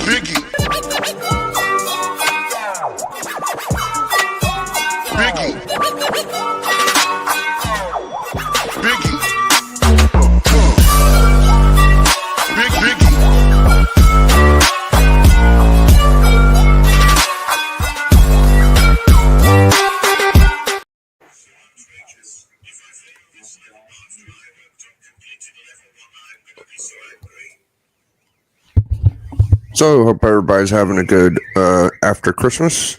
Biggie, Biggie, Biggie, Biggie. So, hope everybody's having a good after Christmas.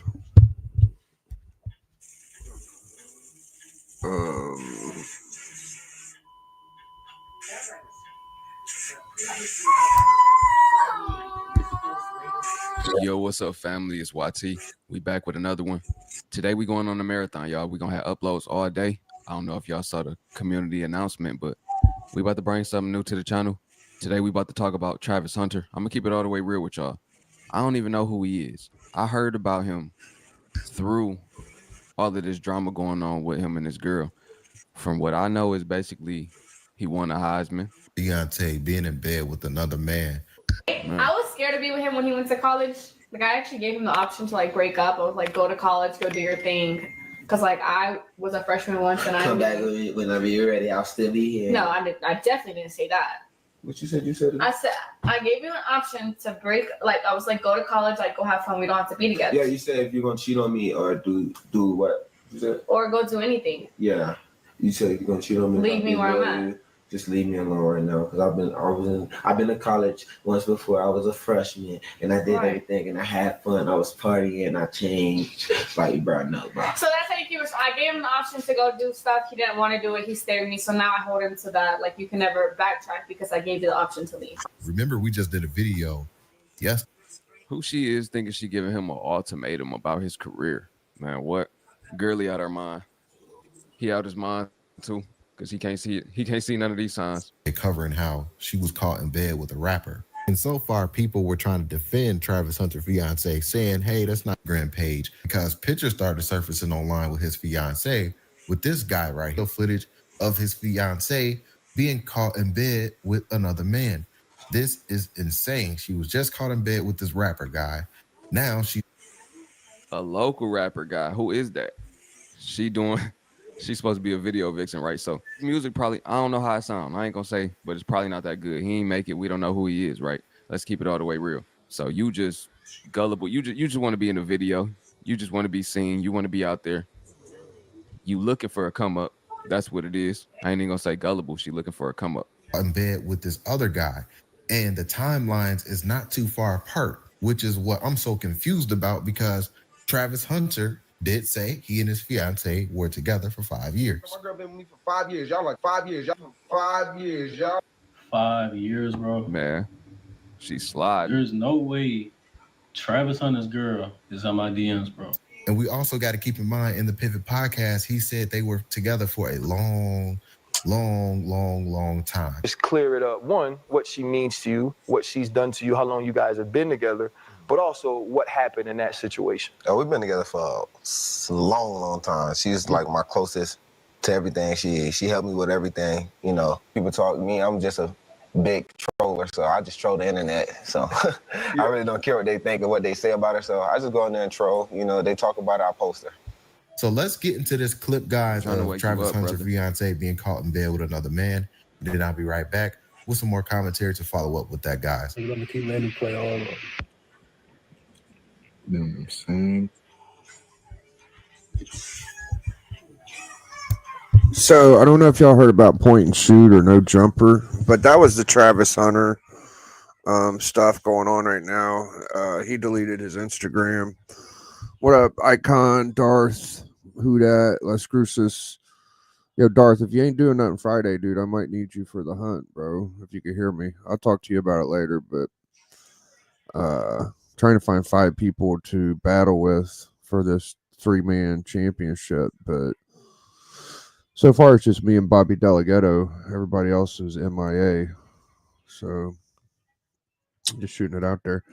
Yo, what's up, family? It's YT. We back with another one. Today we going on a marathon, y'all. We gonna have uploads all day. I don't know if y'all saw the community announcement, but we about to bring something new to the channel. Today we about to talk about Travis Hunter. I'm gonna keep it all the way real with y'all. I don't even know who he is. I heard about him through all of this drama going on with him and his girl. From what I know is basically he won a Heisman. Beyonce being in bed with another man. I was scared to be with him when he went to college. Like, I actually gave him the option to like break up. I was like, go to college, go do your thing. Cause like I was a freshman once, and come back whenever you're ready. I'll still be here. No, I definitely didn't say that. What you said? You said it. I said I gave you an option to break. Like, I was like, go to college, like go have fun. We don't have to be together. Yeah, you said if you're gonna cheat on me or do what? You said? Or go do anything. Yeah, you said if you're gonna cheat on me. Leave me where I'm at. Just leave me alone right now, because I've been to college once before. I was a freshman and I did everything and I had fun. I was partying. I changed. Like, bro, no, bro. So that's how you keep. I gave him the option to go do stuff. He didn't want to do it. He stayed with me. So now I hold him to that. Like, you can never backtrack because I gave you the option to leave. Remember, we just did a video. Yes. Who she is thinking she giving him an ultimatum about his career. Man, what? Girly out her mind. He out his mind too. Because he can't see none of these signs. Covering how she was caught in bed with a rapper. And so far, people were trying to defend Travis Hunter's fiance, saying, hey, that's not Grand Page, because pictures started surfacing online with his fiance, with this guy right here, footage of his fiance being caught in bed with another man. This is insane. She was just caught in bed with this rapper guy. Now she... A local rapper guy. Who is that? She's supposed to be a video vixen, right? So music probably, I don't know how it sounds. I ain't gonna say, but it's probably not that good. He ain't make it. We don't know who he is, right? Let's keep it all the way real. So you just gullible. You just want to be in a video. You just want to be seen. You want to be out there. You looking for a come up. That's what it is. I ain't even gonna say gullible. She looking for a come up. In bed with this other guy. And the timelines is not too far apart, which is what I'm so confused about, because Travis Hunter did say he and his fiance were together for 5 years. My girl been with me for 5 years. Y'all like 5 years. Y'all 5 years, y'all. 5 years, bro. Man, she slide. There's no way Travis Hunter's girl is on my DMs, bro. And we also got to keep in mind, in the Pivot podcast, he said they were together for a long time. Just clear it up. One, what she means to you, what she's done to you, how long you guys have been together, but also what happened in that situation. Oh, we've been together for a long time. She's like my closest to everything she is. She helped me with everything. You know, people talk to me. I'm just a big troller, so I just troll the internet. So I really don't care what they think or what they say about her. So I just go in there and troll. You know, they talk about it, I post her. So let's get into this clip, guys, of Travis Hunter's fiance being caught in bed with another man. Then I'll be right back with some more commentary to follow up with that, guys. Let me keep letting him play all of it. You know what I'm saying? So I don't know if y'all heard about point and shoot or no jumper, but that was the Travis Hunter stuff going on right now. He deleted his Instagram. What up, Icon, Darth, who dat, Las Cruces? Yo, Darth, if you ain't doing nothing Friday, dude, I might need you for the hunt, bro. If you could hear me, I'll talk to you about it later. But trying to find 5 people to battle with for this 3-man championship, but so far it's just me and Bobby Delgado. Everybody else is MIA. So just shooting it out there.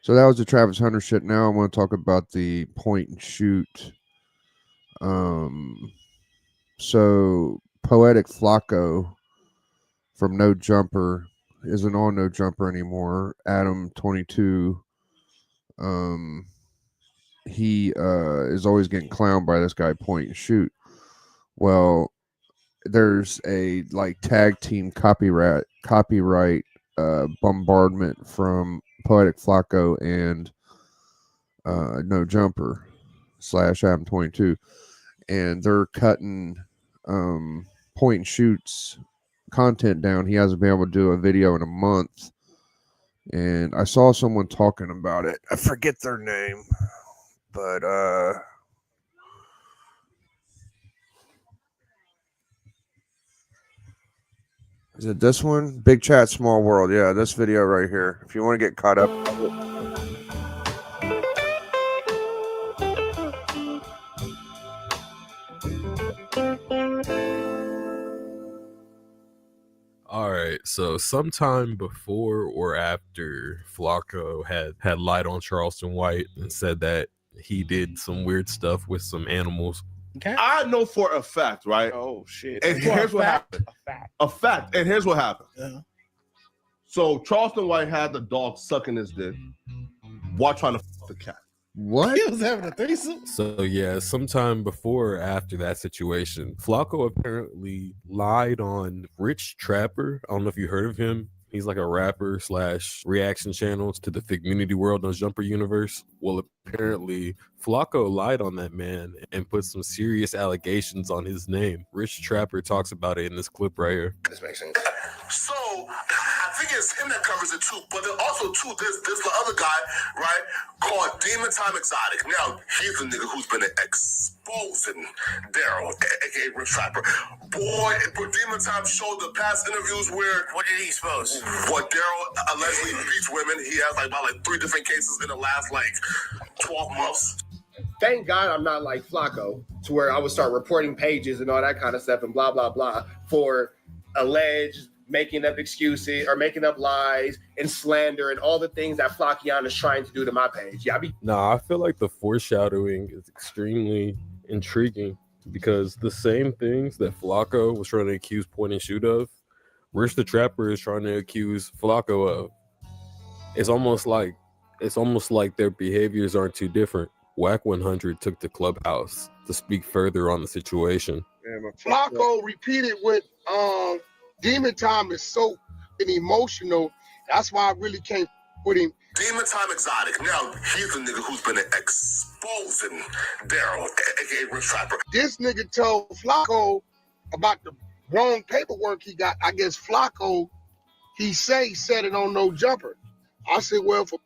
So that was the Travis Hunter shit. Now I want to talk about the point and shoot. So Poetic Flacco from No Jumper isn't on No Jumper anymore. Adam 22. He is always getting clowned by this guy point and shoot. Well, there's a like tag team copyright bombardment from Poetic Flacco and No Jumper / Adam 22, and they're cutting point and shoots content down. He hasn't been able to do a video in a month, and I saw someone talking about it. I forget their name, but is it this one? Big Chat, Small World. Yeah, this video right here. If you want to get caught up. All right, so sometime before or after Flacco had lied on Charleston White and said that he did some weird stuff with some animals. Okay. I know for a fact, right? Oh shit! And here's what happened. A fact. And here's what happened. Yeah. So Charleston White had the dog sucking his dick while trying to fuck the cat. What? He was having a threesome. So yeah, sometime before or after that situation, Flacco apparently lied on Rich Trapper. I don't know if you heard of him. He's like a rapper / reaction channels to the Community World on Jumper Universe. Well, apparently Flacco lied on that man and put some serious allegations on his name. Rich Trapper talks about it in this clip right here. This makes sense. So I think it's him that covers it too, but then also too, there's the other guy, right, called Demon Time Exotic. Now he's the nigga who's been exposing Daryl, aka Rich Trapper. Boy, but Demon Time showed the past interviews where what did he expose? What Daryl allegedly beats women. He has about 3 different cases in the last 12 months. Thank God I'm not like Flacco, to where I would start reporting pages and all that kind of stuff and blah, blah, blah for alleged making up excuses or making up lies and slander and all the things that Flaccion is trying to do to my page. Yeah, I feel like the foreshadowing is extremely intriguing because the same things that Flacco was trying to accuse point and shoot of, Rich the Trapper is trying to accuse Flacco of. It's almost like their behaviors aren't too different. Whack 100 took the Clubhouse to speak further on the situation. Flacco repeated with Demon Time is so emotional. That's why I really can't put him. Demon Time Exotic. Now he's the nigga who's been exposing Daryl, aka Rich Trapper. This nigga told Flacco about the wrong paperwork he got. I guess Flacco, he said it on No Jumper. I said, well, for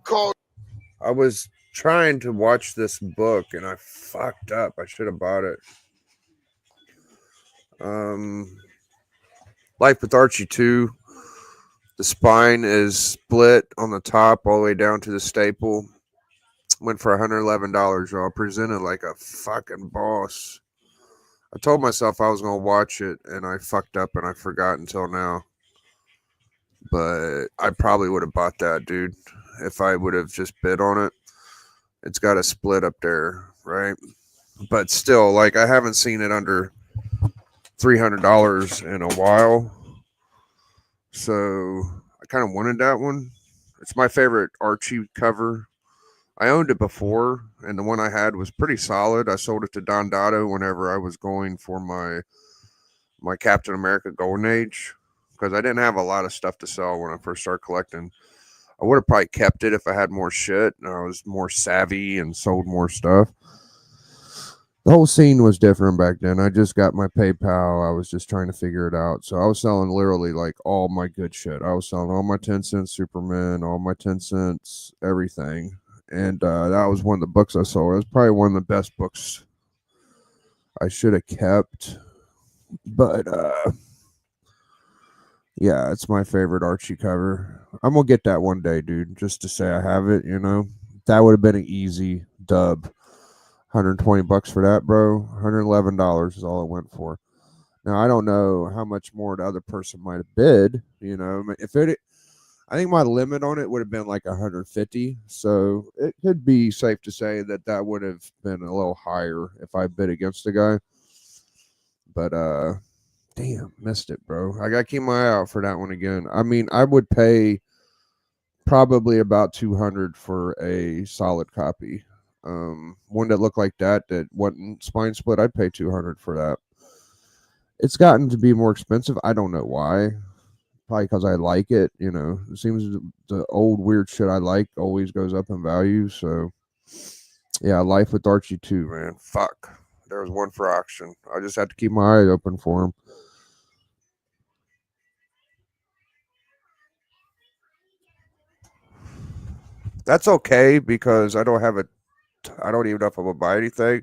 call. I was trying to watch this book and I fucked up. I should have bought it. Life with Archie 2. The spine is split on the top all the way down to the staple. Went for $111, y'all. Presented like a fucking boss. I told myself I was going to watch it and I fucked up and I forgot until now. But I probably would have bought that, dude, if I would have just bid on it. It's got a split up there, right? But still, like, I haven't seen it under $300 in a while. So I kind of wanted that one. It's my favorite Archie cover. I owned it before, and the one I had was pretty solid. I sold it to Don Dotto whenever I was going for my Captain America Golden Age, because I didn't have a lot of stuff to sell when I first started collecting. I would have probably kept it if I had more shit and I was more savvy and sold more stuff. The whole scene was different back then. I just got my PayPal. I was just trying to figure it out. So I was selling literally like all my good shit. I was selling all my 10 cents Superman, all my 10 cents, everything. And that was one of the books I sold. It was probably one of the best books I should have kept. But yeah, it's my favorite Archie cover. I'm going to get that one day, dude, just to say I have it, you know. That would have been an easy dub. $120 for that, bro. $111 is all it went for. Now, I don't know how much more the other person might have bid, you know. If it, I think my limit on it would have been like 150. So it could be safe to say that that would have been a little higher if I bid against the guy. But, damn, missed it, bro. I got to keep my eye out for that one again. I mean, I would pay probably about $200 for a solid copy. One that looked like that wasn't spine split, I'd pay $200 for that. It's gotten to be more expensive. I don't know why. Probably because I like it, you know. It seems the old weird shit I like always goes up in value. So yeah, Life with Archie 2, man. Fuck. There was one for auction. I just had to keep my eye open for him. That's okay because I don't even know if I'm gonna buy anything.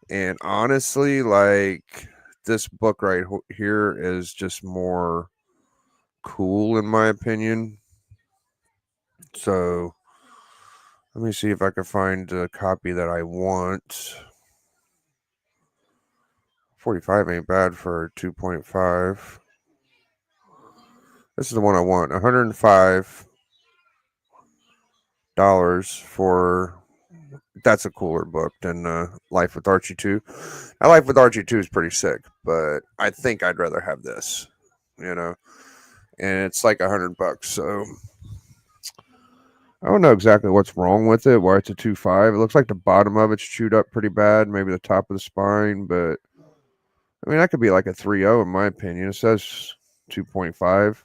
And honestly, like, this book right here is just more cool in my opinion. So let me see if I can find a copy that I want. 45 ain't bad for 2.5. This is the one I want. $105 for. That's a cooler book than Life with Archie 2. Now, Life with Archie 2 is pretty sick, but I think I'd rather have this, you know. And it's like $100, so I don't know exactly what's wrong with it. Why it's a 2.5? It looks like the bottom of it's chewed up pretty bad, maybe the top of the spine, but I mean that could be like a 3.0 in my opinion. It says 2.5.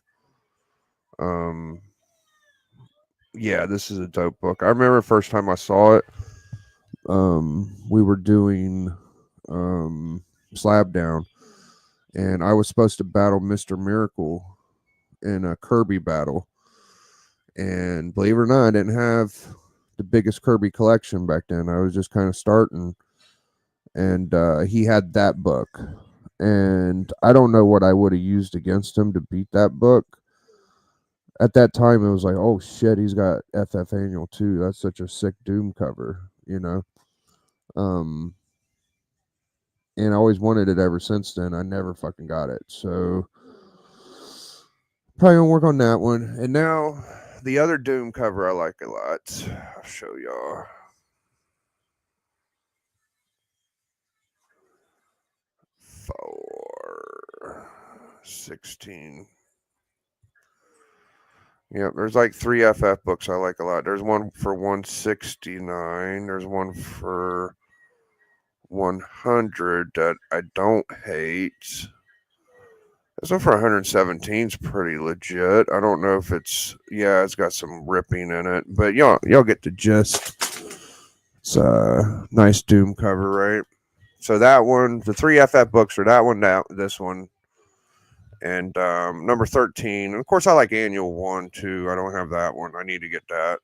Yeah, this is a dope book. I remember the first time I saw it. We were doing Slab Down, and I was supposed to battle Mr. Miracle in a Kirby battle. And believe it or not, I didn't have the biggest Kirby collection back then. I was just kind of starting, and he had that book. And I don't know what I would have used against him to beat that book. At that time, it was like, oh shit, he's got FF Annual 2. That's such a sick Doom cover, you know. And I always wanted it ever since then. I never fucking got it. So probably gonna work on that one. And now the other Doom cover I like a lot. I'll show y'all. For 16. Yep, there's like 3 FF books I like a lot. There's one for 169. There's one for 100 that I don't hate. This one for 117 is pretty legit. I don't know if it's got some ripping in it, but y'all get the gist. It's a nice Doom cover, right? So that one, the 3 FF books are that one, this one, And number 13, and of course, I like Annual 1 too. I don't have that one. I need to get that.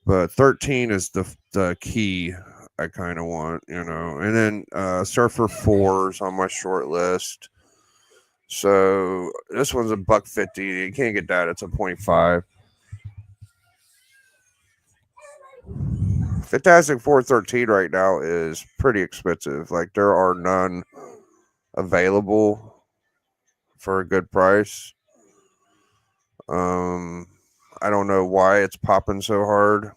But 13 is the key I kind of want, you know. And then Surfer 4 is on my short list. So this one's $150. You can't get that. It's a 0.5. Fantastic 413 right now is pretty expensive. Like, there are none available for a good price. I don't know why it's popping so hard.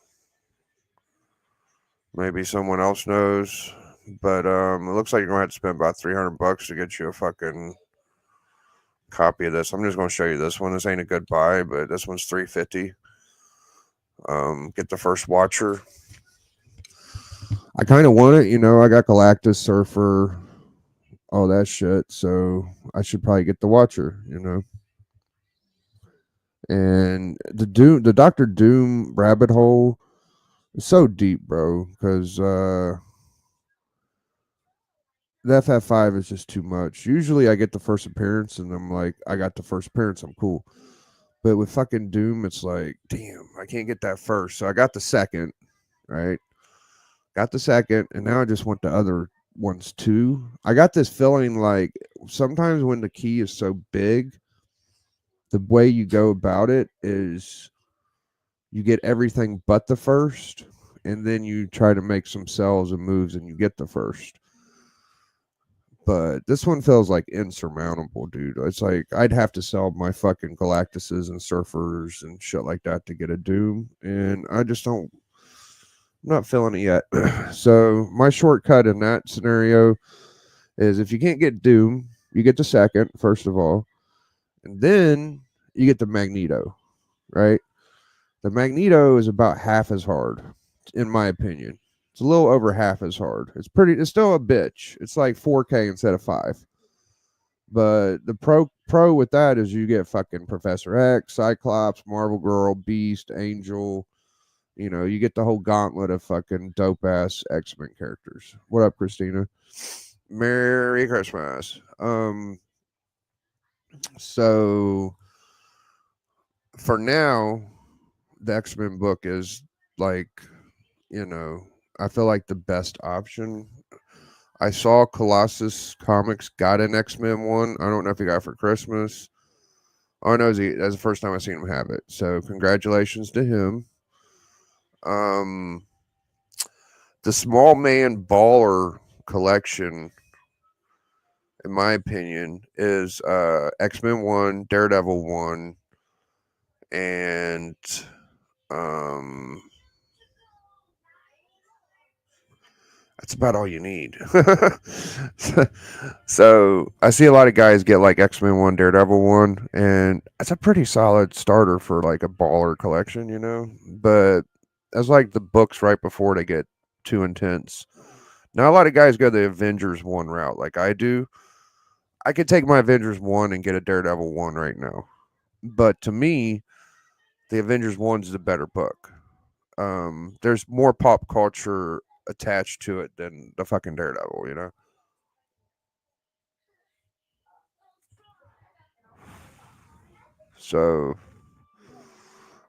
Maybe someone else knows, but it looks like you're gonna have to spend about $300 to get you a fucking copy of this. I'm just gonna show you this one. This ain't a good buy, but this one's $350. Get the first Watcher. I kind of want it, you know. I got Galactus, Surfer, all that shit, so I should probably get the Watcher, you know. And the Doctor Doom rabbit hole is so deep, bro, because the FF5 is just too much. Usually I get the first appearance and I'm like, I got the first appearance, I'm cool. But with fucking Doom, it's like, damn, I can't get that first. So I got the second, right? Got the second, and now I just want the other ones too. I got this feeling like sometimes when the key is so big, the way you go about it is you get everything but the first, and then you try to make some sells and moves and you get the first. But this one feels like insurmountable, dude. It's like I'd have to sell my fucking Galactuses and Surfers and shit like that to get a Doom, and I just don't. I'm not feeling it yet. So my shortcut in that scenario is if you can't get Doom, you get the second, first of all, and then you get the Magneto, right? The Magneto is about half as hard, in my opinion. It's a little over half as hard. It's still a bitch. It's like 4K instead of 5. But the pro with that is you get fucking Professor X, Cyclops, Marvel Girl, Beast, Angel. You know, you get the whole gauntlet of fucking dope ass X-Men characters. What up, Christina? Merry Christmas. So for now, the X-Men book is like, you know, I feel like the best option. I saw Colossus Comics got an X-Men one. I don't know if he got it for Christmas. Oh no, that's the first time I've seen him have it. So congratulations to him. The Small Man Baller collection, in my opinion, is X-Men 1, Daredevil 1, and that's about all you need. So I see a lot of guys get like X-Men 1, Daredevil 1, and it's a pretty solid starter for like a baller collection, you know. But that's like the books right before they get too intense. Now a lot of guys go the Avengers 1 route like I do. I could take my Avengers 1 and get a Daredevil 1 right now. But to me, the Avengers 1 is the better book. There's more pop culture attached to it than the fucking Daredevil, you know? So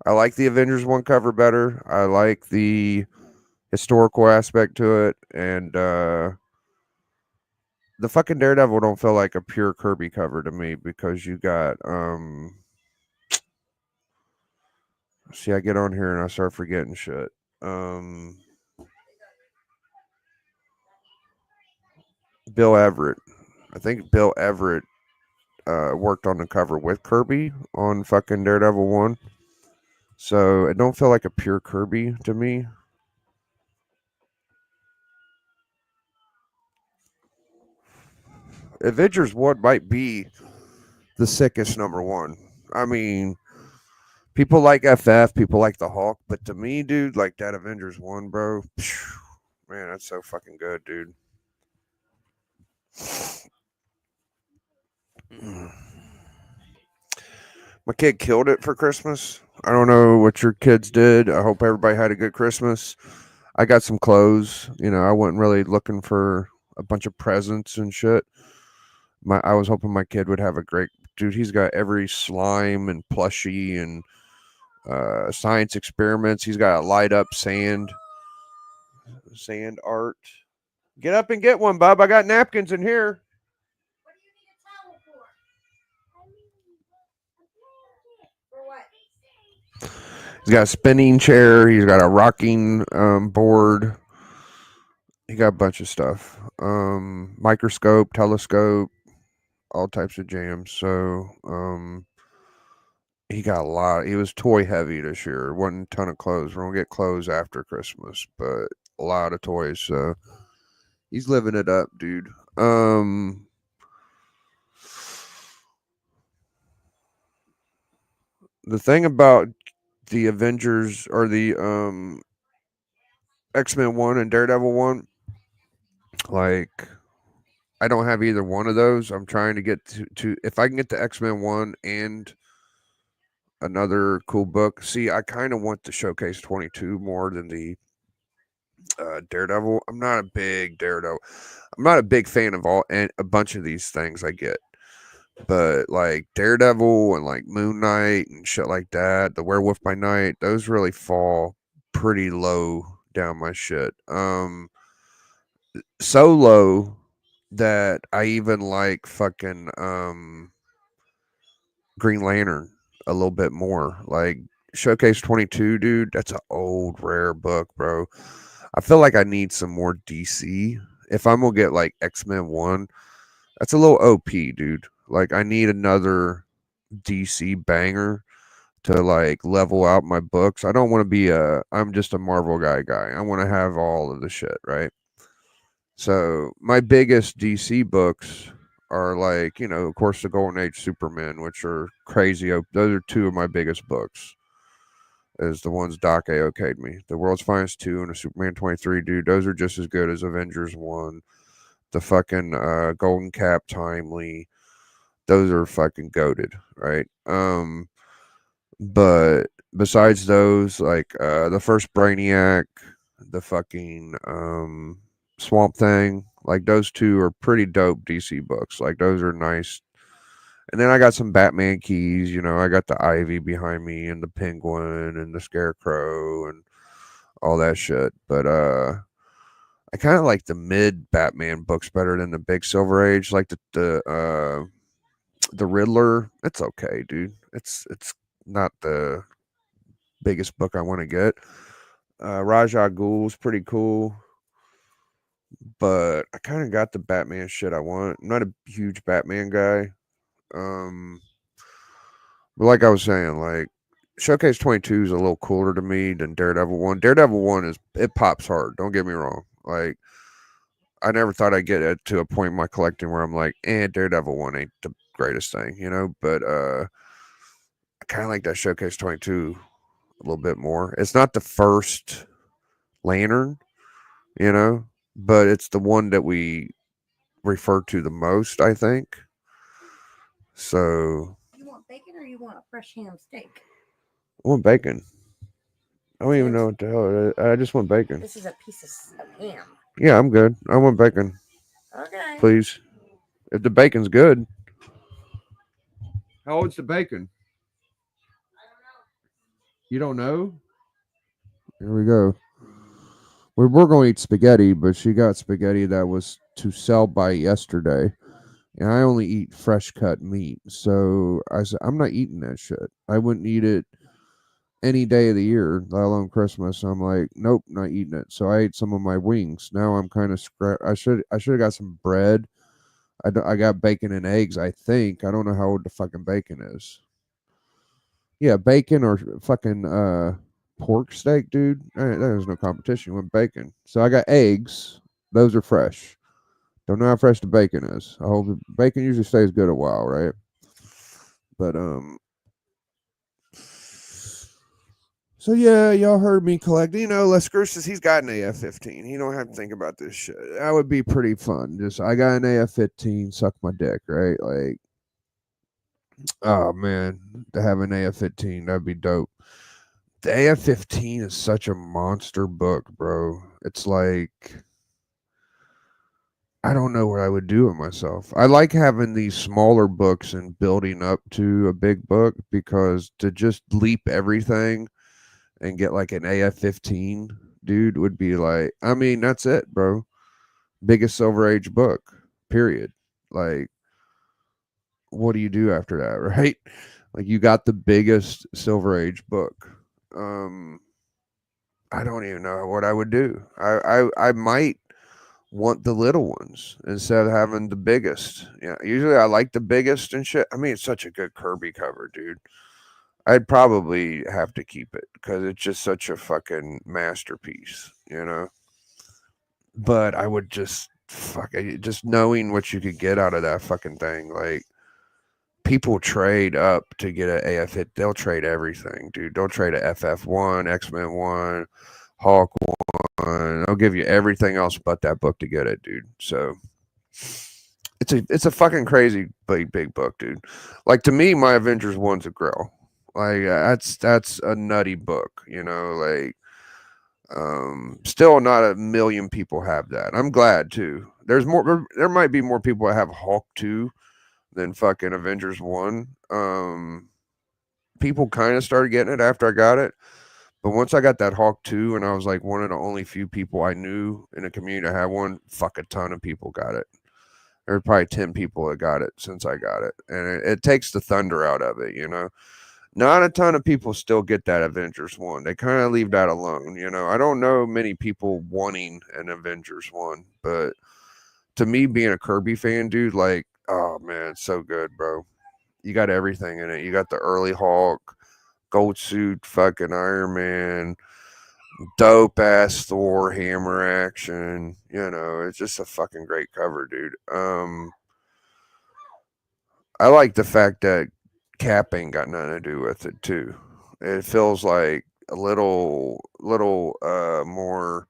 I like the Avengers 1 cover better. I like the historical aspect to it, and the fucking Daredevil don't feel like a pure Kirby cover to me because you got see, I get on here and I start forgetting shit. Bill Everett. I think Bill Everett worked on the cover with Kirby on fucking Daredevil 1. So it don't feel like a pure Kirby to me. Avengers 1 might be the sickest number 1. I mean, people like FF, people like the Hulk, but to me, dude, like that Avengers 1, bro, man, that's so fucking good, dude. My kid killed it for Christmas. I don't know what your kids did. I hope everybody had a good Christmas. I got some clothes. You know, I wasn't really looking for a bunch of presents and shit. I was hoping my kid would have a great dude. He's got every slime and plushie and science experiments. He's got a light up sand art. Get up and get one, Bob. I got napkins in here. He's got a spinning chair. He's got a rocking board. He got a bunch of stuff. Microscope, telescope, all types of jams. So he got a lot. He was toy heavy this year. Wasn't a ton of clothes. We're gonna get clothes after Christmas, but a lot of toys. So he's living it up, dude. The thing about the Avengers or the X-Men 1 and Daredevil 1, like I don't have either one of those. I'm trying to get to if I can get the X-Men 1 and another cool book. See, I kind of want the Showcase 22 more than the Daredevil. I'm not a big Daredevil. I'm not a big fan of a bunch of these things I get. But like Daredevil and like Moon Knight and shit like that, the Werewolf by Night, those really fall pretty low down my shit. So low that I even like fucking Green Lantern a little bit more. Like Showcase 22, dude, that's an old rare book, bro. I feel like I need some more DC. If I'm gonna get like X-Men 1, that's a little OP, dude. Like I need another DC banger to like level out my books. I don't want to be I'm just a Marvel guy. I want to have all of the shit, right? So my biggest DC books are like, you know, of course the Golden Age Superman, which are crazy. Those are two of my biggest books. Is the ones Doc A okayed me. The World's Finest 2 and the Superman 23, dude. Those are just as good as Avengers 1. The fucking Golden Cap Timely. Those are fucking goated, right? But besides those, like the first Brainiac, the fucking Swamp Thing, like those two are pretty dope DC books. Like those are nice. And then I got some Batman keys, you know, I got the Ivy behind me and the Penguin and the Scarecrow and all that shit. But I kind of like the mid Batman books better than the big Silver Age, like the Riddler. It's okay, dude. It's not the biggest book I want to get. Raja Ghul's pretty cool, but I kind of got the Batman shit I want. I'm not a huge Batman guy. But like I was saying, like Showcase 22 is a little cooler to me than Daredevil 1. Daredevil 1 it pops hard. Don't get me wrong. Like I never thought I'd get it to a point in my collecting where I'm like, Daredevil 1 ain't the greatest thing, you know, but I kind of like that Showcase 22 a little bit more. It's not the first Lantern, you know, but it's the one that we refer to the most, I think. So You want bacon or you want a fresh ham steak? I want bacon. I don't even know what the hell it is. I just want bacon. This is a piece of ham. Yeah, I'm good. I want bacon. Okay. Please. If the bacon's good. How old's the bacon? You don't know? Here we go. We're going to eat spaghetti, but she got spaghetti that was to sell by yesterday. And I only eat fresh cut meat. So I said, I'm not eating that shit. I wouldn't eat it any day of the year, let alone Christmas. So I'm like, nope, not eating it. So I ate some of my wings. Now I'm kind of I should have got some bread. I got bacon and eggs, I think. I don't know how old the fucking bacon is. Yeah, bacon or fucking pork steak, dude. There's no competition with bacon. So I got eggs. Those are fresh. Don't know how fresh the bacon is. I hope bacon usually stays good a while, right? But so yeah, y'all heard me collect. You know, Les Cruces, he's got an AF-15. He don't have to think about this shit. That would be pretty fun. Just I got an AF-15, suck my dick, right? Like, oh man, to have an AF-15, that'd be dope. The AF-15 is such a monster book, bro. It's like I don't know what I would do with myself. I like having these smaller books and building up to a big book, because to just leap everything and get like an AF-15, dude, would be like, I mean, that's it, bro. Biggest Silver Age book, period. Like, what do you do after that, right? Like, you got the biggest Silver Age book. I don't even know what I would do. I might want the little ones instead of having the biggest. Yeah, usually I like the biggest and shit. I mean, it's such a good Kirby cover, dude. I'd probably have to keep it because it's just such a fucking masterpiece, you know. But I would just just knowing what you could get out of that fucking thing. Like, people trade up to get an AF hit. They'll trade everything, dude. They'll trade a FF1, X-Men 1, Hawk 1. They'll give you everything else but that book to get it, dude. So it's a fucking crazy big book, dude. Like, to me, my Avengers 1's a grill. Like, that's a nutty book, you know. Like, still not a million people have that. I'm glad too. There might be more people that have Hulk 2 than fucking Avengers 1. People kind of started getting it after I got it, but once I got that Hulk 2 and I was like one of the only few people I knew in the community that had one, fuck, a ton of people got it. There were probably 10 people that got it since I got it, and it takes the thunder out of it, you know. Not a ton of people still get that Avengers 1. They kind of leave that alone, you know. I don't know many people wanting an Avengers 1, but to me, being a Kirby fan, dude, like, oh man, it's so good, bro. You got everything in it. You got the early Hulk, gold suit, fucking Iron Man, dope ass Thor hammer action. You know, it's just a fucking great cover, dude. I like the fact that Cap ain't got nothing to do with it too. It feels like a little more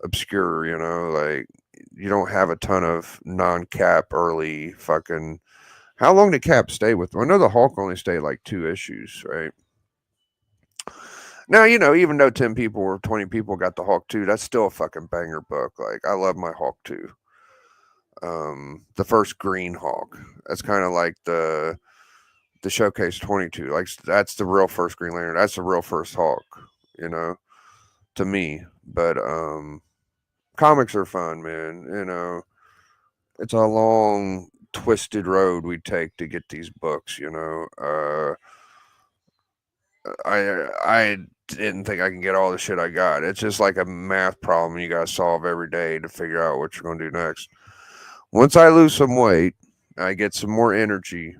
obscure, you know, like you don't have a ton of non-Cap early fucking. How long did Cap stay with them? I know the Hulk only stayed like 2 issues, right? Now, you know, even though 10 people or 20 people got the Hulk 2, that's still a fucking banger book. Like, I love my Hulk 2. The first Green Hulk. That's kind of like the Showcase 22. Like, that's the real first Green Lantern. That's the real first Hulk, you know, to me. But comics are fun, man. You know, it's a long, twisted road we take to get these books, you know. I didn't think I can get all the shit I got. It's just like a math problem you got to solve every day to figure out what you're going to do next. Once I lose some weight, I get some more energy,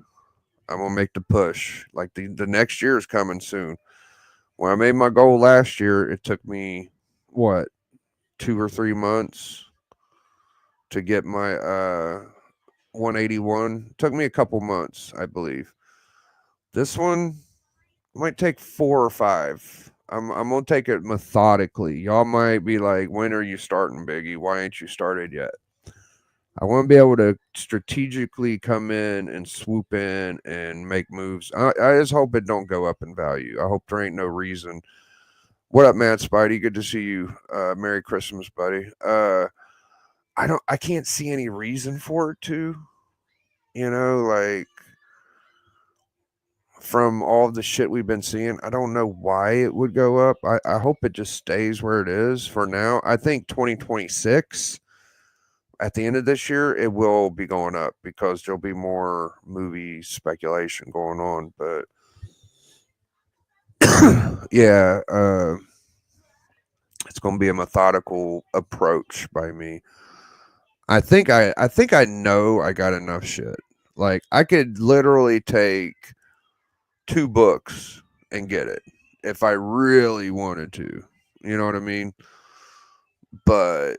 I'm going to make the push. Like, the next year is coming soon. When I made my goal last year, it took me, what, 2 or 3 months to get my 181. It took me a couple months, I believe. This one might take 4 or 5. I'm gonna take it methodically. Y'all might be like, when are you starting, Biggie? Why ain't you started yet? I want to be able to strategically come in and swoop in and make moves. I just hope it don't go up in value. I hope there ain't no reason. What up, Matt Spidey? Good to see you. Merry Christmas, buddy. I can't see any reason for it to. You know, like, from all the shit we've been seeing, I don't know why it would go up. I hope it just stays where it is for now. I think 2026, at the end of this year, it will be going up because there'll be more movie speculation going on. But yeah, it's going to be a methodical approach by me. I think I know I got enough shit. Like, I could literally take 2 books and get it if I really wanted to. You know what I mean? But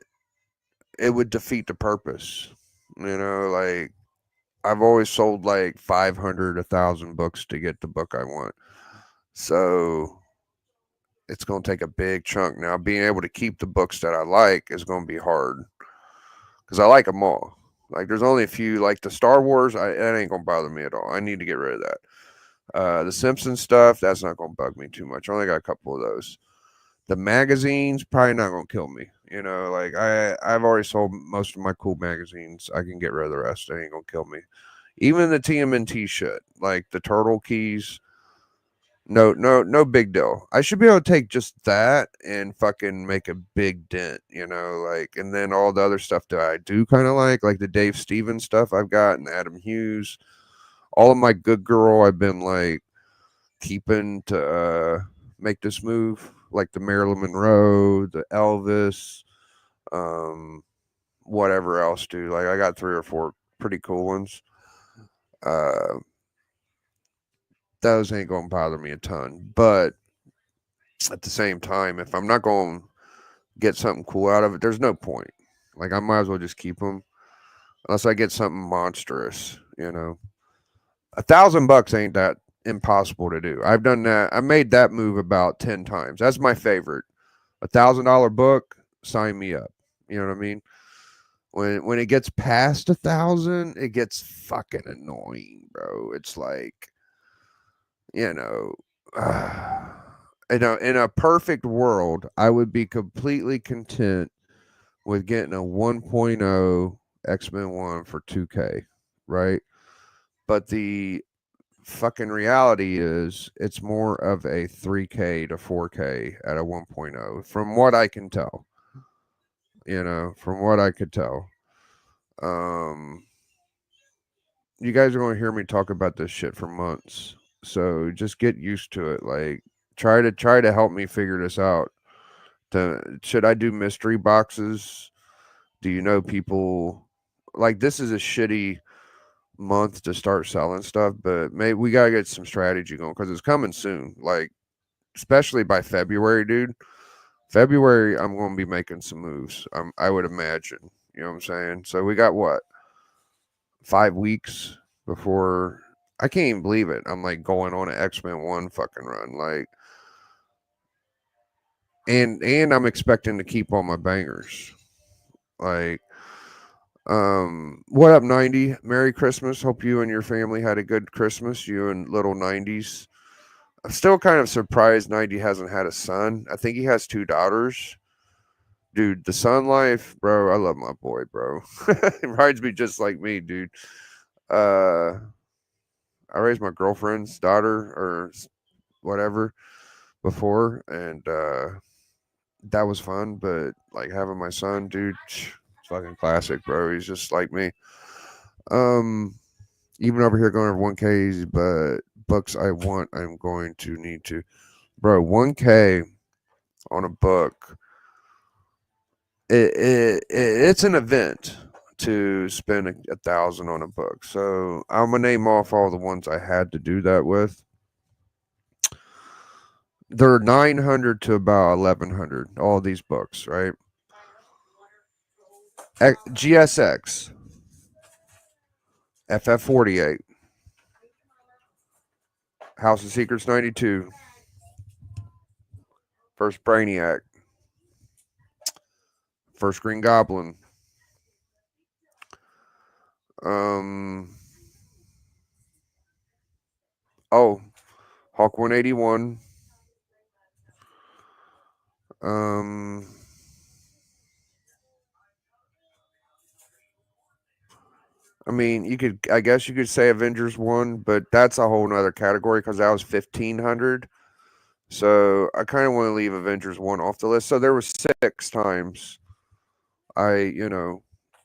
it would defeat the purpose. You know, like, I've always sold like 500, 1,000 books to get the book I want. So it's going to take a big chunk. Now, being able to keep the books that I like is going to be hard because I like them all. Like, there's only a few, like the Star Wars, that ain't going to bother me at all. I need to get rid of that. The Simpsons stuff, that's not going to bug me too much. I only got a couple of those. The magazines, probably not going to kill me. You know, like I've already sold most of my cool magazines. I can get rid of the rest. They ain't gonna kill me. Even the TMNT shit, like the turtle keys. No big deal. I should be able to take just that and fucking make a big dent, you know, like, and then all the other stuff that I do kind of like the Dave Stevens stuff I've got and Adam Hughes, all of my Good Girl I've been like keeping to make this move, like the Marilyn Monroe, the Elvis, whatever else, dude. Like I got 3 or 4 pretty cool ones. Those ain't gonna bother me a ton, but at the same time, if I'm not gonna get something cool out of it, there's no point. Like I might as well just keep them, unless I get something monstrous. You know, $1,000 ain't that impossible to do. I've done that. I made that move about 10 times. That's my favorite. $1,000 book, sign me up. You know what I mean? When it gets past 1,000, it gets fucking annoying, bro. It's like, you know, in a perfect world, I would be completely content with getting a 1.0 X-Men 1 for 2K, right? But the fucking reality is it's more of a 3K to 4K at a 1.0 from what I can tell. You know, from what I could tell. You guys are going to hear me talk about this shit for months. So just get used to it. Like try to help me figure this out. Should I do mystery boxes? Do you know people like this is a shitty month to start selling stuff, but maybe we gotta get some strategy going because it's coming soon. Like especially by February, dude. February, I'm going to be making some moves. I would imagine. You know what I'm saying? So we got what 5 weeks before. I can't even believe it. I'm like going on an X-Men 1 fucking run, like, and I'm expecting to keep all my bangers. Like, what up, 90? Merry Christmas. Hope you and your family had a good Christmas. You and little 90s. I'm still kind of surprised 90 hasn't had a son. I think he has 2 daughters. Dude, the son life, bro. I love my boy, bro. It reminds me just like me, dude. I raised my girlfriend's daughter or whatever before, and that was fun. But like having my son, dude, it's fucking classic, bro. He's just like me. Even over here going over 1Ks, but books I want, I'm going to need to, bro. 1K on a book. It's an event to spend 1,000 on a book. So I'm gonna name off all the ones I had to do that with. They're 900 to about 1,100. All these books, right? GSX, FF48, House of Secrets 92, First Brainiac, First Green Goblin. Hawk 181. I mean, I guess you could say Avengers 1, but that's a whole nother category because that was 1,500. So I kind of want to leave Avengers 1 off the list. So there was 6 times I,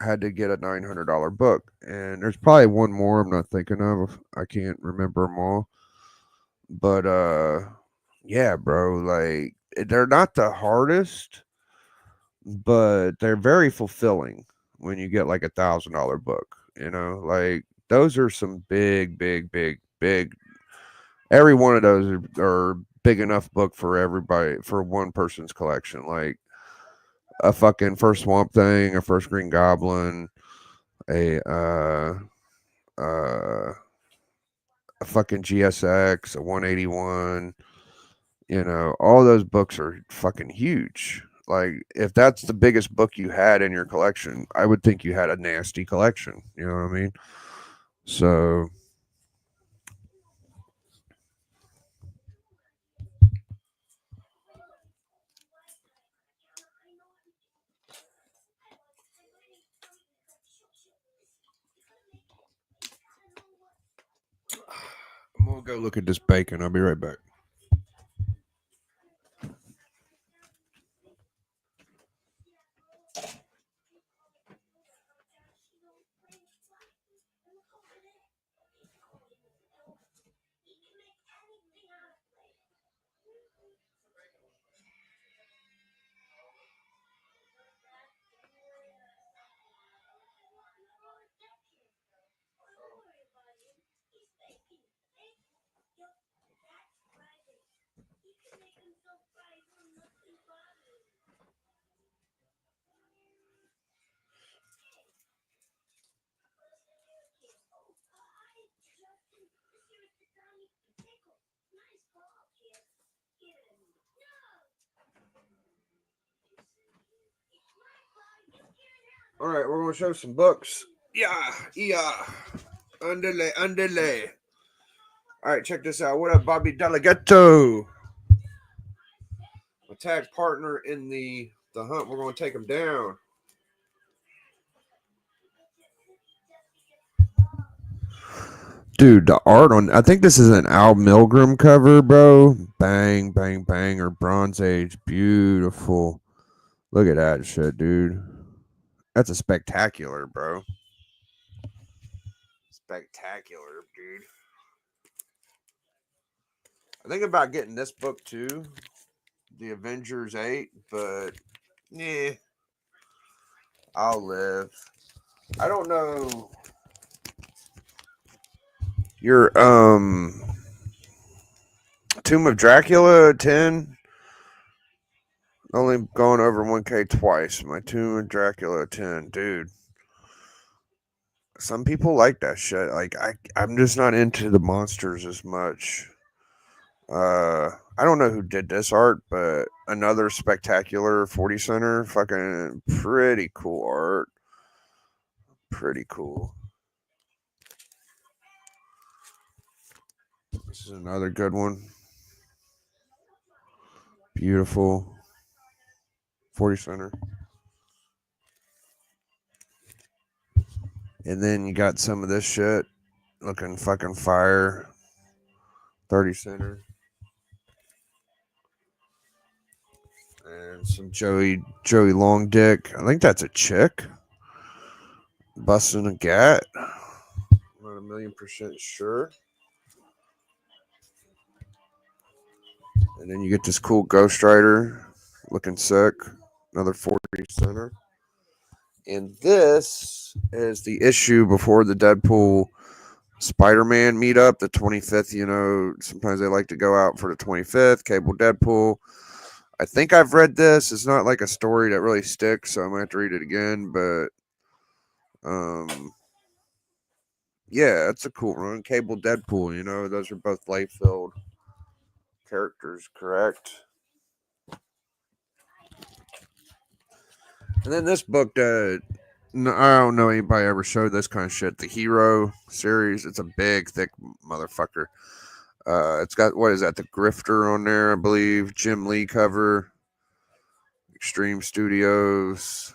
had to get a $900 book. And there's probably one more I'm not thinking of. I can't remember them all. But yeah, bro, like they're not the hardest, but they're very fulfilling when you get like $1,000 book. Like those are some big. Every one of those are big enough book for everybody, for one person's collection. Like a fucking First Swamp Thing, a First Green Goblin, a fucking GSX, a 181. All those books are fucking huge. Like if that's the biggest book you had in your collection, I would think you had a nasty collection. You know what I mean? So go look at this bacon. I'll be right back. All right, we're gonna show some books. Yeah. Underlay. All right, check this out. What up, Bobby Delegato? A tag partner in the hunt. We're gonna take him down. Dude, the art on, I think this is an Al Milgram cover, bro. Bang, bang, bang, or Bronze Age. Beautiful. Look at that shit, dude. That's a spectacular, bro. Spectacular, dude. I think about getting this book too, The Avengers 8, but yeah, I'll live. I don't know. Your Tomb of Dracula 10. Only going over 1K twice. My Tomb of Dracula 10, dude. Some people like that shit. Like I'm just not into the monsters as much. I don't know who did this art, but another spectacular 40 center. Fucking pretty cool art. Pretty cool. This is another good one. Beautiful 40 center. And then you got some of this shit looking fucking fire. 30 center. And some Joey Long Dick. I think that's a chick. Busting a gat. Not 1,000,000% sure. And then you get this cool Ghost Rider looking sick. Another 40 center. And this is the issue before the Deadpool Spider-Man meetup, the 25th. You know, sometimes they like to go out for the 25th. Cable Deadpool. I think I've read this. It's not like a story that really sticks, so I'm gonna have to read it again. But yeah, it's a cool run. Cable Deadpool, you know, those are both life-filled characters, correct? And then this book, no, I don't know anybody ever showed this kind of shit. The Hero series. It's a big, thick motherfucker. It's got, what is that? The Grifter on there, I believe. Jim Lee cover. Extreme Studios.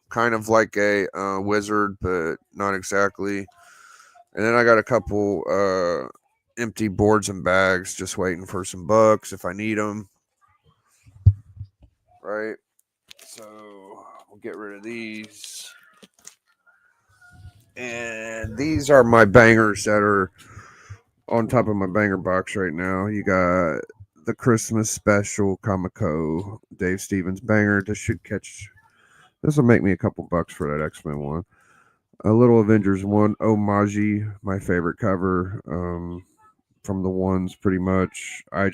Kind of like a Wizard, but not exactly. And then I got a couple empty boards and bags just waiting for some books if I need them. Right. So we'll get rid of these. And these are my bangers that are on top of my banger box right now. You got the Christmas special Comico Dave Stevens banger. This will make me a couple bucks for that X-Men one. A Little Avengers 1, Omaji, my favorite cover from the ones pretty much. I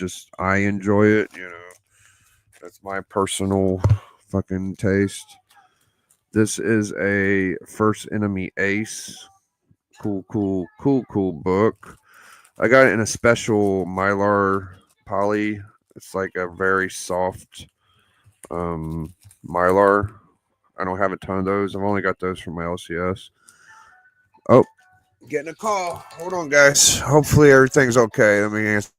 enjoy it, you know. That's my personal fucking taste. This is a First Enemy Ace. Cool book. I got it in a special Mylar poly. It's like a very soft Mylar. I don't have a ton of those. I've only got those from my LCS. Oh, getting a call. Hold on, guys. Hopefully everything's okay. Let me answer.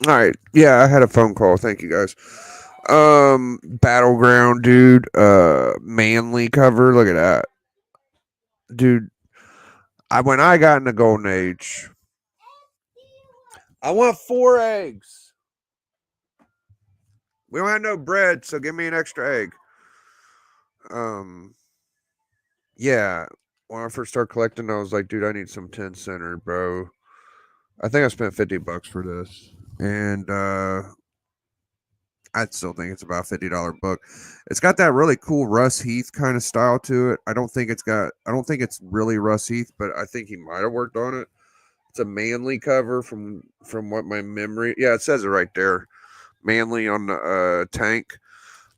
All right. Yeah, I had a phone call. Thank you guys. Battleground, dude. Manly cover. Look at that, dude. When I got in the golden age, I want 4 eggs. We don't have no bread, so give me an extra egg. Yeah. When I first started collecting, I was like, dude, I need some 10 center, bro. I think I spent $50 for this, and I still think it's about $50 book. It's got that really cool Russ Heath kind of style to it. I don't think it's really Russ Heath, but I think he might have worked on it. It's a Manly cover from what my memory. Yeah, it says it right there, Manly on the tank,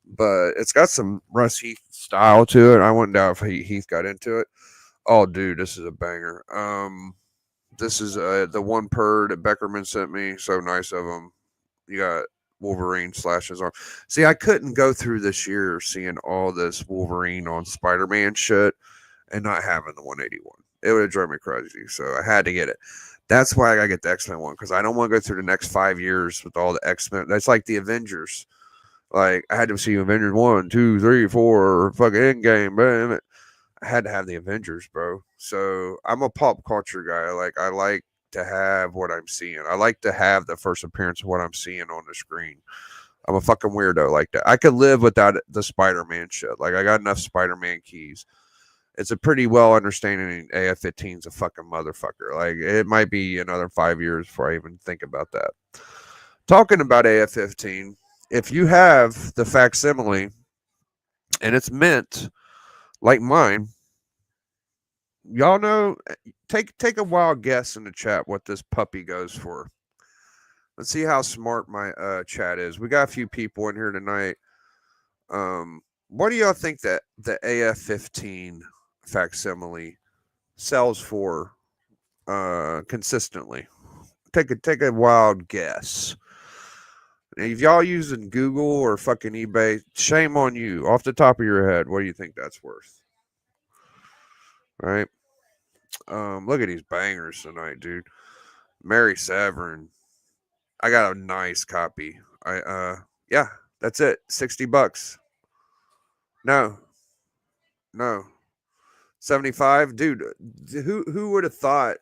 but it's got some Russ Heath style to it. I wouldn't doubt if Heath got into it. Oh, dude, this is a banger. This is the one per that Beckerman sent me. So nice of him. You got Wolverine slashes on. See, I couldn't go through this year seeing all this Wolverine on Spider-Man shit and not having the 181. It would have driven me crazy. So I had to get it. That's why I gotta get the X-Men one, because I don't want to go through the next 5 years with all the X-Men. That's like the Avengers. Like, I had to see Avengers 1, 2, 3, 4, fucking Endgame, man. I had to have the Avengers, bro. So I'm a pop culture guy. Like, I like to have what I'm seeing. I like to have the first appearance of what I'm seeing on the screen. I'm a fucking weirdo like that. I could live without the Spider-Man shit. Like, I got enough Spider-Man keys. It's a pretty well understanding AF-15's a fucking motherfucker. Like, it might be another 5 years before I even think about that. Talking about AF-15, if you have the facsimile and it's mint like mine, y'all know, take a wild guess in the chat what this puppy goes for. Let's see how smart my chat is. We got a few people in here tonight. What do y'all think that the AF-15 facsimile sells for consistently? Take a wild guess. If y'all using Google or fucking eBay, shame on you. Off the top of your head, what do you think that's worth? Right? Look at these bangers tonight, dude. Mary Severin. I got a nice copy. Yeah, that's it. $60. No. 75, dude. Who would have thought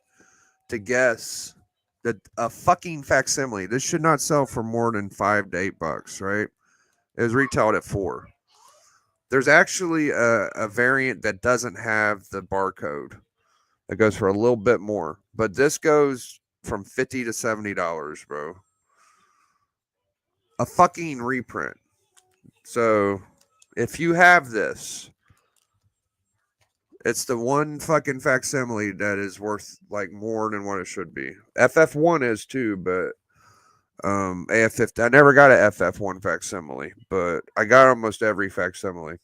to guess that a fucking facsimile? This should not sell for more than $5 to $8, right? It was retailed at $4. There's actually a variant that doesn't have the barcode. That goes for a little bit more, but this goes from $50 to $70, bro. A fucking reprint. So if you have this, it's the one fucking facsimile that is worth like more than what it should be. FF1 is too, but AF-15. I never got an FF1 facsimile, but I got almost every facsimile.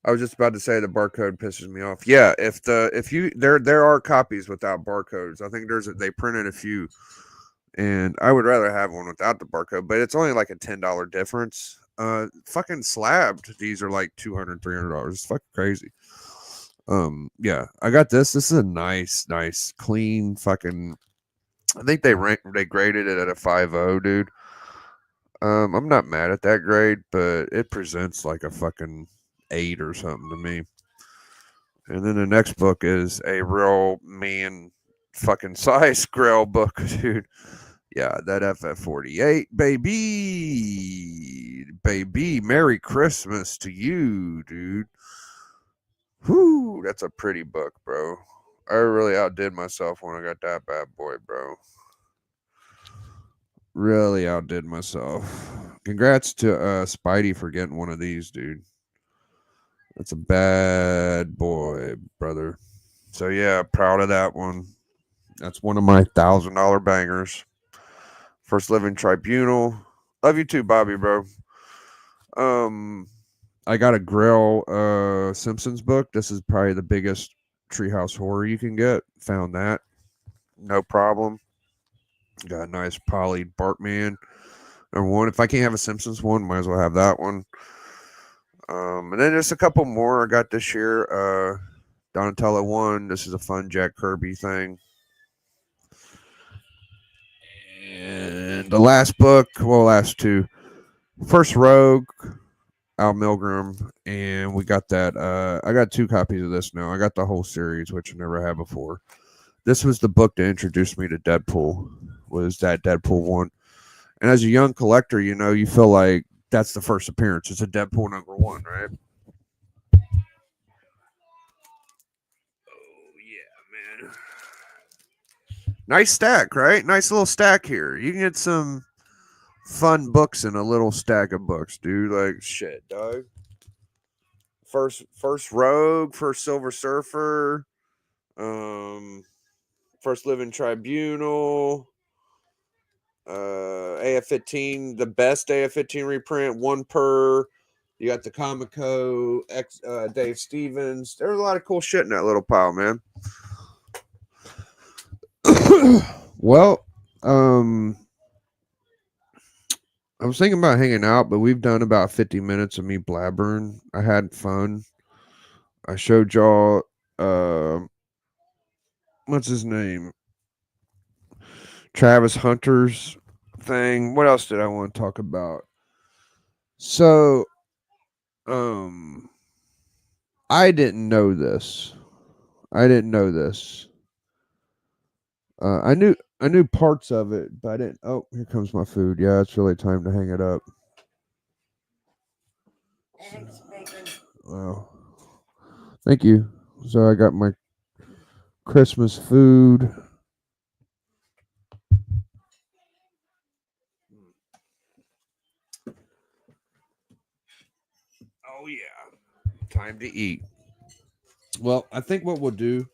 I was just about to say the barcode pisses me off. Yeah, there are copies without barcodes. I think they printed a few, and I would rather have one without the barcode, but it's only like a $10 difference. Fucking slabbed. These are like $200, $300. It's fucking crazy. Yeah, I got this. This is a nice, clean fucking. I think they graded it at a 5.0, dude. I'm not mad at that grade, but it presents like a fucking 8 or something to me. And then the next book is a real man fucking size Grail book, dude. Yeah, that FF48, baby. Merry Christmas to you, dude. Whoo, that's a pretty book, bro. I really outdid myself when I got that bad boy, bro. Really outdid myself. Congrats to Spidey for getting one of these, dude. That's a bad boy, brother. So yeah, proud of that one. That's one of my $1,000 bangers. First Living Tribunal. Love you too, Bobby, bro. I got a Grail Simpsons book. This is probably the biggest Treehouse horror you can get. Found that. No problem. Got a nice poly Bartman. Number one. If I can't have a Simpsons one, might as well have that one. And then there's a couple more I got this year. Donatello 1. This is a fun Jack Kirby thing. then the last book, well, last two. First Rogue, Al Milgram, and we got that. I got 2 copies of this now. I got the whole series, which I never had before. This was the book that introduced me to Deadpool. Was that Deadpool 1? And as a young collector, you know, you feel like that's the first appearance. It's a Deadpool number 1, right? Oh yeah, man. Nice stack, right? Nice little stack here. You can get some fun books in a little stack of books, dude. Like shit, dog. First Rogue, first Silver Surfer, first Living Tribunal, AF-15, the best AF-15 reprint, 1 per. You got the Comico, Dave Stevens. There's a lot of cool shit in that little pile, man. Well, I was thinking about hanging out, but we've done about 50 minutes of me blabbering. I had fun. I showed y'all, what's his name? Travis Hunter's thing. What else did I want to talk about? So, I didn't know this. I knew parts of it, but I didn't. Oh, here comes my food. Yeah, it's really time to hang it up. Eggs, bacon. Wow. Thank you. So I got my Christmas food. Oh yeah. Time to eat. Well, I think what we'll do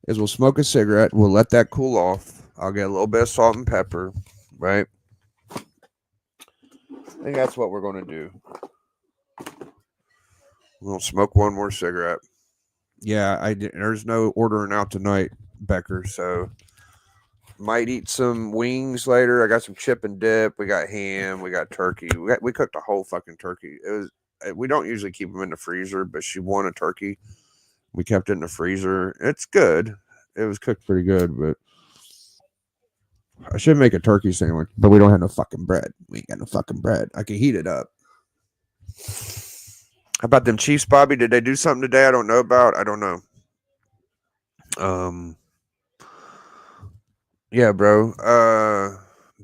is we'll smoke a cigarette. We'll let that cool off. I'll get a little bit of salt and pepper, right? I think that's what we're going to do. We'll smoke one more cigarette. Yeah, there's no ordering out tonight, Becker, so might eat some wings later. I got some chip and dip. We got ham. We got turkey. We cooked a whole fucking turkey. We don't usually keep them in the freezer, but she wanted a turkey. We kept it in the freezer. It's good. It was cooked pretty good, but I should make a turkey sandwich, but we don't have no fucking bread. We ain't got no fucking bread. I can heat it up. How about them Chiefs, Bobby? Did they do something today I don't know about? I don't know. Yeah, bro.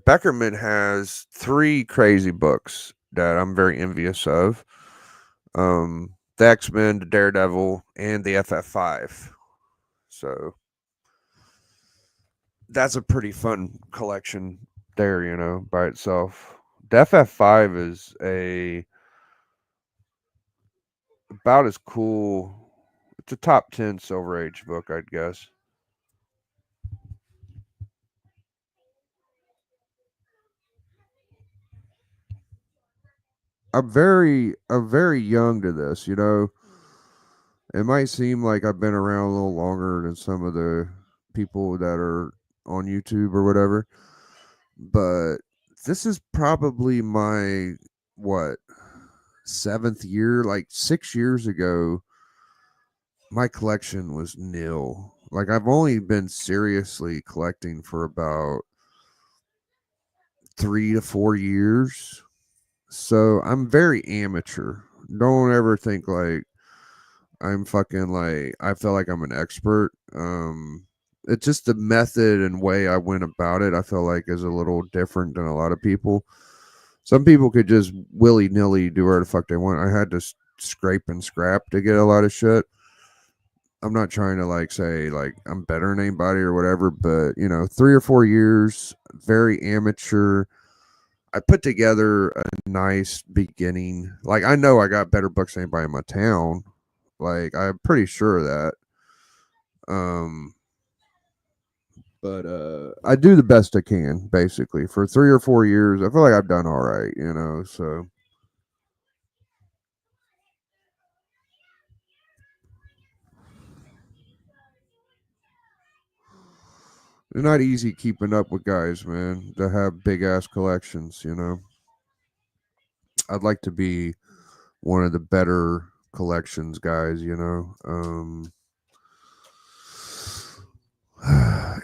Beckerman has 3 crazy books that I'm very envious of. The X-Men, the Daredevil, and the FF5. So that's a pretty fun collection there, you know, by itself. The FF5 is about as cool. It's a top 10 Silver Age book, I'd guess. I'm very young to this, you know. It might seem like I've been around a little longer than some of the people that are on YouTube or whatever, but this is probably my 7th year. Like 6 years ago, my collection was nil. Like I've only been seriously collecting for about 3 to 4 years. So I'm very amateur. Don't ever think like I'm fucking like I feel like I'm an expert. It's just the method and way I went about it, I feel like is a little different than a lot of people. Some people could just willy-nilly do whatever the fuck they want. I had to scrape and scrap to get a lot of shit. I'm not trying to like say like I'm better than anybody or whatever, but you know, 3 or 4 years, very amateur. I put together a nice beginning. Like I know I got better books than anybody in my town. Like I'm pretty sure of that. But I do the best I can, basically. For 3 or 4 years, I feel like I've done all right, you know, so. It's not easy keeping up with guys, man, that have big ass collections, you know. I'd like to be one of the better collections guys, you know.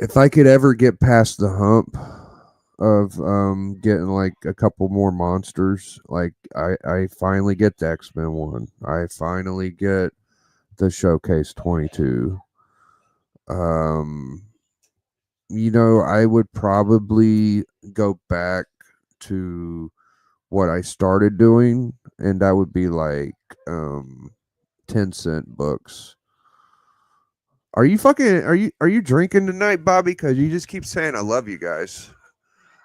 If I could ever get past the hump of getting like a couple more monsters. Like I finally get the X-Men one. I finally get the Showcase 22. I would probably go back to what I started doing, and that would be like 10-cent books. Are you drinking tonight, Bobby? Because you just keep saying I love you guys.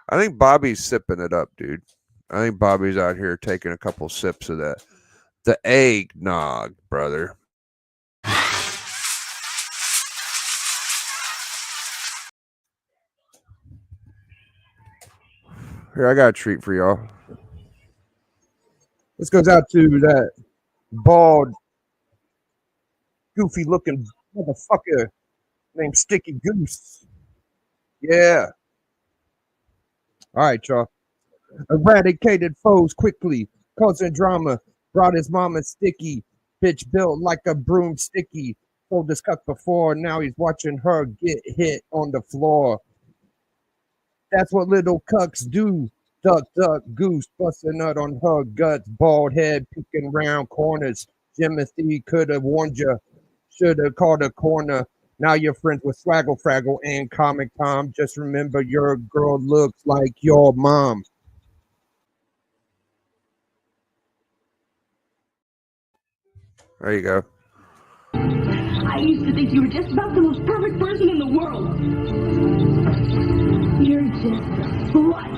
I think Bobby's sipping it up, dude. I think Bobby's out here taking a couple sips of that. The eggnog, brother. Here, I got a treat for y'all. This goes out to that bald, goofy looking motherfucker named Sticky Goose. Yeah. All right, y'all. Eradicated foes quickly, causing drama. Brought his mama Sticky. Bitch built like a broomsticky. Told this cuck before, now he's watching her get hit on the floor. That's what little cucks do. Duck, duck, goose, bust a nut on her guts. Bald head peeking round corners. Jimothy could have warned you. Should have called a corner. Now you're friends with Swaggle Fraggle and Comic Tom. Just remember your girl looks like your mom. There you go. I used to think you were just about the most perfect person in the world. You're just a slut.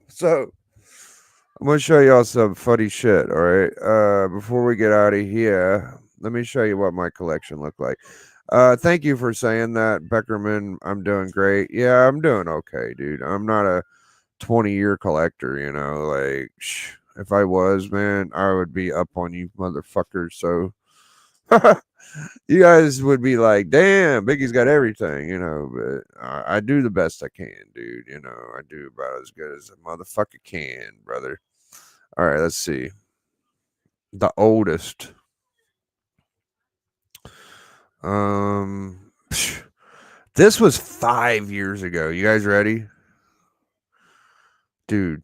So I'm gonna show y'all some funny shit. All right. Before we get out of here, let me show you what my collection looked like. Thank you for saying that, Beckerman. I'm doing great. Yeah, I'm doing okay, dude. I'm not a 20-year collector, like if I was, man, I would be up on you motherfuckers. So you guys would be like, damn, Biggie's got everything, but I do the best I can, dude. I do about as good as a motherfucker can, brother. All right, let's see. The oldest. This was 5 years ago. You guys ready? Dude,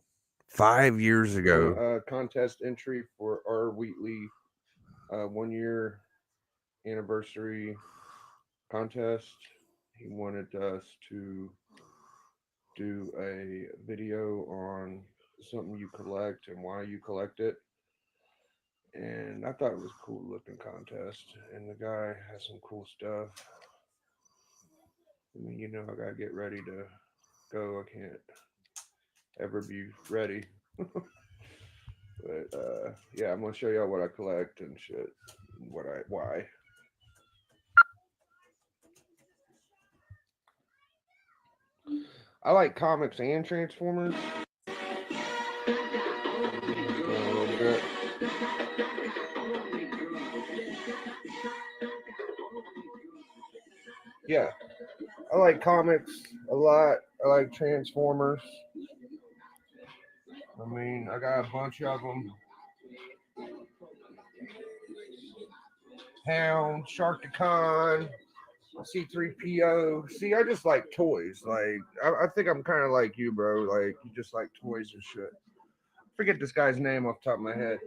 5 years ago. Contest entry for R. Wheatley 1 year anniversary contest. He wanted us to do a video on something you collect and why you collect it. And I thought it was a cool looking contest. And the guy has some cool stuff. I mean, I gotta get ready to go. I can't ever be ready. But yeah, I'm gonna show y'all what I collect and shit. Why. I like comics and Transformers. Yeah, I like comics a lot. I like Transformers. I mean, I got a bunch of them. Hound, Sharkticon, C-3PO. See, I just like toys. Like, I think I'm kind of like you, bro. Like, you just like toys and shit. Forget this guy's name off the top of my head.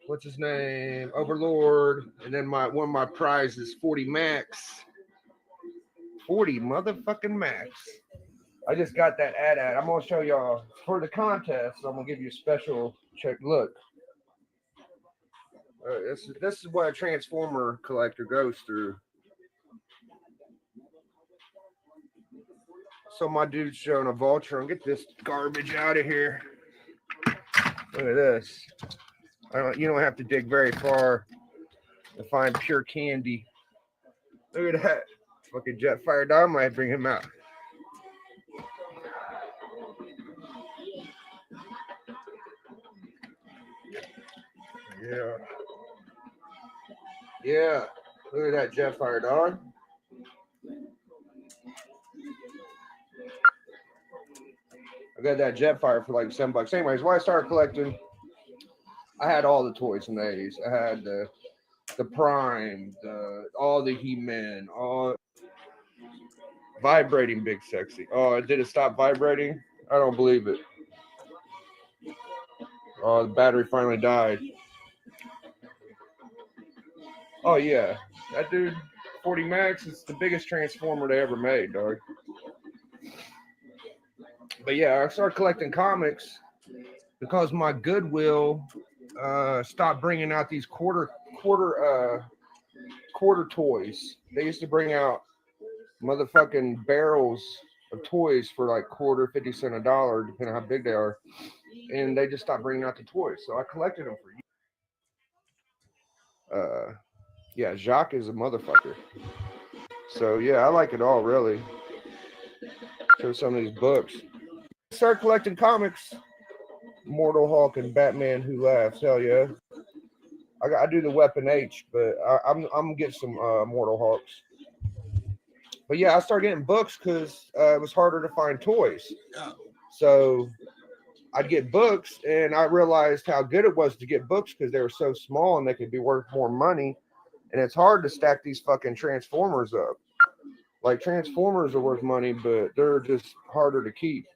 What's his name? Overlord. And then one of my prizes, 40 Max. 40 motherfucking Max. I just got that ad. I'm gonna show y'all for the contest. I'm gonna give you a special check. Look, this is what a Transformer collector goes through. So my dude's showing a Voltron. Get this garbage out of here. Look at this. You don't have to dig very far to find pure candy. Look at that. Fucking Jetfire Dom might bring him out. Yeah. Yeah. Look at that Jetfire Dog. I got that Jetfire for like $7. Anyways, when I started collecting, I had all the toys in the 80s. I had the the Prime, all the He-Man, all vibrating Big Sexy. Oh, did it stop vibrating? I don't believe it. Oh, the battery finally died. Oh yeah, that dude, 40 Max, is the biggest transformer they ever made, dog. But yeah, I started collecting comics because my Goodwill stopped bringing out these quarter toys. They used to bring out motherfucking barrels of toys for like quarter, 50 cents a dollar, depending on how big they are. And they just stopped bringing out the toys. So I collected them for years. Yeah, Jacques is a motherfucker. So yeah, I like it all, really. Show some of these books. Start collecting comics. Mortal Hulk and Batman Who Laughs. Hell yeah. I do the Weapon H, but I'm gonna get some Mortal Hulks. But yeah, I started getting books because it was harder to find toys. So I'd get books, and I realized how good it was to get books because they were so small and they could be worth more money. And it's hard to stack these fucking Transformers up. Like, Transformers are worth money, but they're just harder to keep.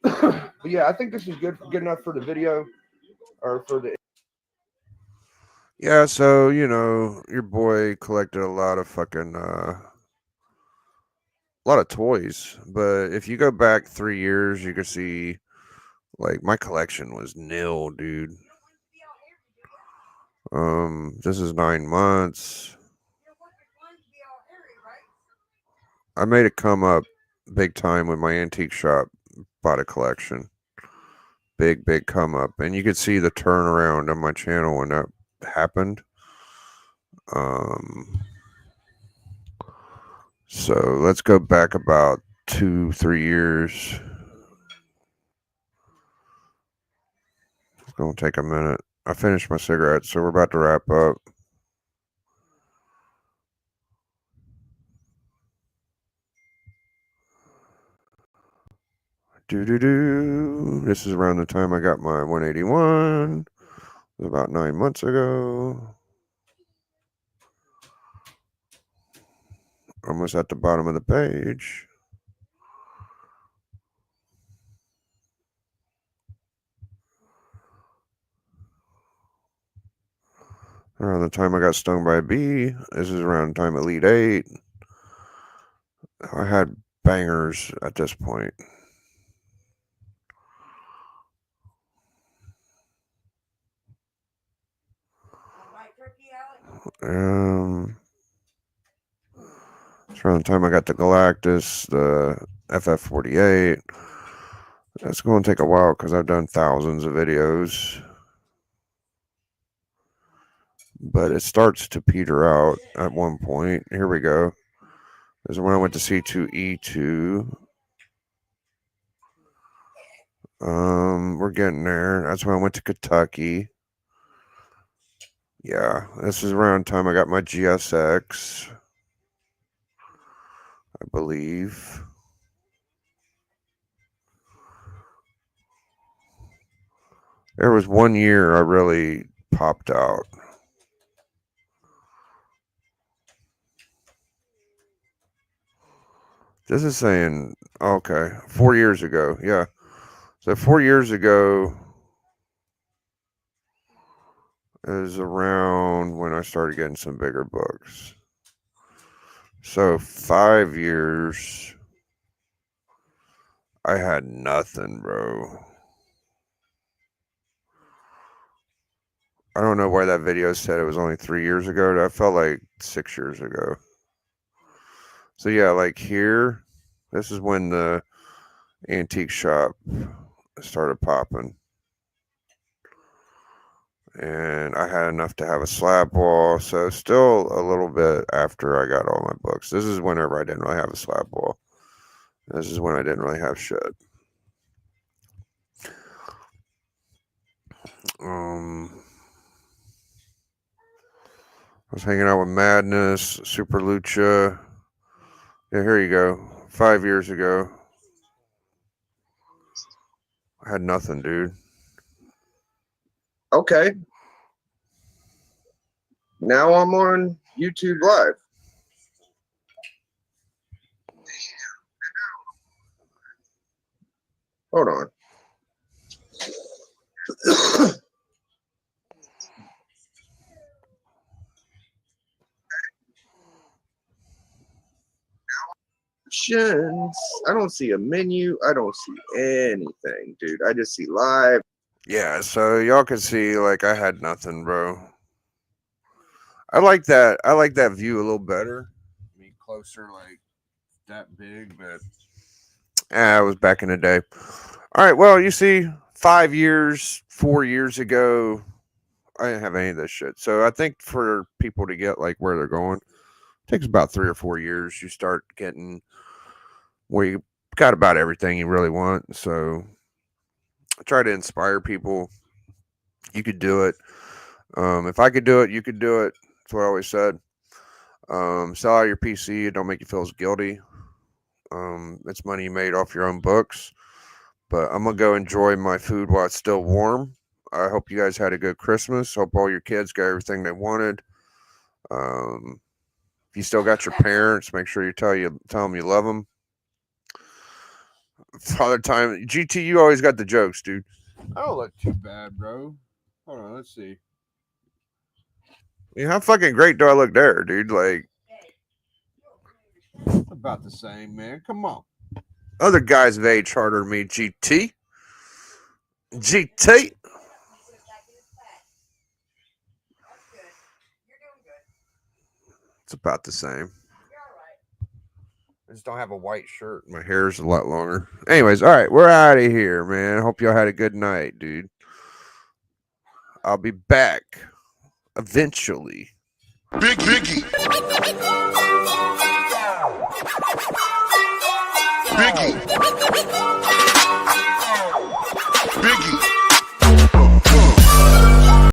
But yeah, I think this is good enough for the video, or for the. Yeah, so your boy collected a lot of fucking a lot of toys, but if you go back 3 years, you can see like my collection was nil, dude. This is 9 months. I made it come up big time when my antique shop bought a collection. Big come up, and you could see the turnaround on my channel when that happened. So let's go back about 2-3 years. It's gonna take a minute. I finished my cigarette, so we're about to wrap up. This is around the time I got my 181. It was about 9 months ago. Almost at the bottom of the page. Around the time I got stung by a bee. This is around the time Elite 8. I had bangers at this point. It's around the time I got the Galactus, the FF48. That's going to take a while because I've done thousands of videos. But it starts to peter out at one point. Here we go. This is when I went to C2E2. We're getting there. That's when I went to Kentucky. Yeah, this is around the time I got my GSX, I believe. There was 1 year I really popped out. This is saying, okay, 4 years ago. Yeah. So 4 years ago is around when I started getting some bigger books. So 5 years, I had nothing, bro. I don't know why that video said it was only 3 years ago. That felt like 6 years ago. So yeah, like here, this is when the antique shop started popping. And I had enough to have a slab wall. So still a little bit after I got all my books. This is whenever I didn't really have a slab wall. This is when I didn't really have shit. I was hanging out with Madness, Super Lucha. Yeah, here you go. 5 years ago. I had nothing, dude. Okay. Now I'm on YouTube Live. Hold on. I don't see a menu. I don't see anything, dude. I just see live. Yeah, so y'all can see like I had nothing, bro. I like that. I like that view a little better. I mean, closer, like that big, but it was back in the day. All right, well, you see, 4 years ago, I didn't have any of this shit. So I think for people to get like where they're going, it takes about 3 or 4 years. You start getting where you got about everything you really want. So I try to inspire people. You could do it. If I could do it, you could do it. That's what I always said. Sell out your PC. It don't make you feel as guilty. It's money you made off your own books. But I'm going to go enjoy my food while it's still warm. I hope you guys had a good Christmas. Hope all your kids got everything they wanted. If you still got your parents, make sure you tell them you love them. Father Time, GT, you always got the jokes, dude. I don't look too bad, bro. Hold on, let's see. I mean, how fucking great do I look there, dude? Like, about the same, man. Come on. Other guys of age harder than me, GT. GT. It's about the same. I just don't have a white shirt. My hair's a lot longer. Anyways, all right, we're out of here, man. Hope y'all had a good night, dude. I'll be back eventually. Biggie. Biggie.